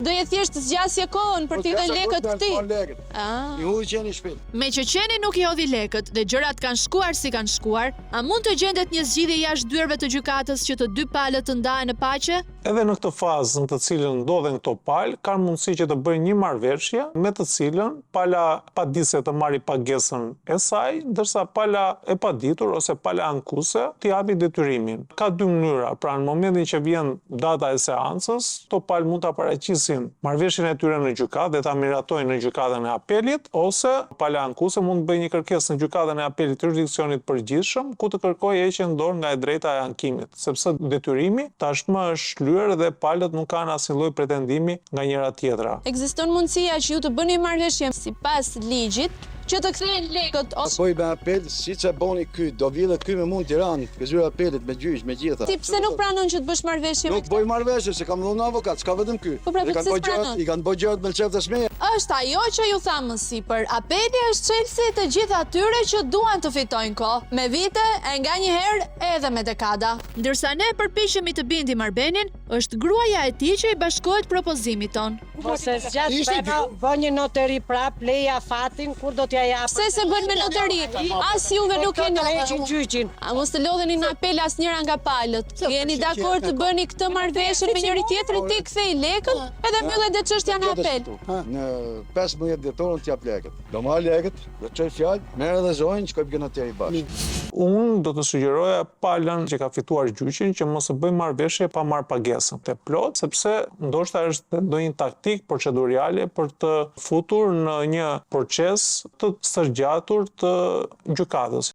do jetë thjesht zgjasje kohën për t'i dhënë lekët këtij. I hodhi qeni shpinë. Me që qeni nuk i hodhi lekët dhe gjërat kanë shkuar si kanë shkuar, a mund të gjendet një zgjidhje jashtë dyerve të gjykatës që të dy palët të ndahen në paqe? Edhe në këtë fazë në të cilën ndodhen këto palë, kanë mundësi që të bëjnë një marrëveshje me të cilën pala paditëse të marrë pagesën e saj, ndërsa pala e paditur ose pala ankuese t'i japi detyrimin. Ka dy mënyra, pra në momentin që vjen data e seancës, këto palë mund ta paraqisin marrëveshjen e tyre në gjykatë dhe ta miratojnë në gjykatën e apelit, ose pala ankuese mund të bëjë një kërkesë në gjykatën e apelit të jurisdiksionit përgjithshëm, ku të kërkojë heqjen në dorë nga e drejta e ankimit, sepse detyrimi tashmë është lyer dhe palët nuk kanë asnjë lloj pretendimi nga njëra tjetra. Ekziston mundësia që ju të bëni marrëveshje sipas ligjit që të kthehen lekët ose Poi me apel, siç e boni ky, do vjedhet ky me mund Tiranë, zyra apelit me gjyq, me gjitha. ti pse nuk pranon që të bësh marrëveshje me Nuk bëj marrëveshje se kam dhënë avokat, s'ka vetëm ky. Po pra, pse s'pranon? I kanë bëjë gjërat me çeft të shmeja. Është ajo që ju tha më sipër. Apeli është çelësi të gjithë atyre që duan të fitojnë kohë, me vite e nganjëherë edhe me dekada. Ndërsa ne përpiqemi të bindim Arbenin, është gruaja e tij që i bashkohet propozimit ton. Ose zgjat pena, bën një noteri prap, leja fatin, kur do t'ja jap. Pse se bën me notari? As juve nuk keni heqin gjyqin. A mos të lodheni në apel asnjëra nga palët. Jeni dakord të bëni këtë marrëveshje me njëri tjetrin, ti kthej lekët edhe mbyllet dhe çështja në apel. Në 15 dhjetorën t'jap lekët. Do marr lekët, do çoj fjalë, merr edhe zonjën, shkoj ke noteri bashkë. Unë do të sugjeroja palën që ka fituar gjyqin që mos të bëjë marrëveshje pa marrë pagesën te plot, sepse ndoshta është ndonjë taktik procedurale për të futur në një proces të sërgjatur të gjykatës.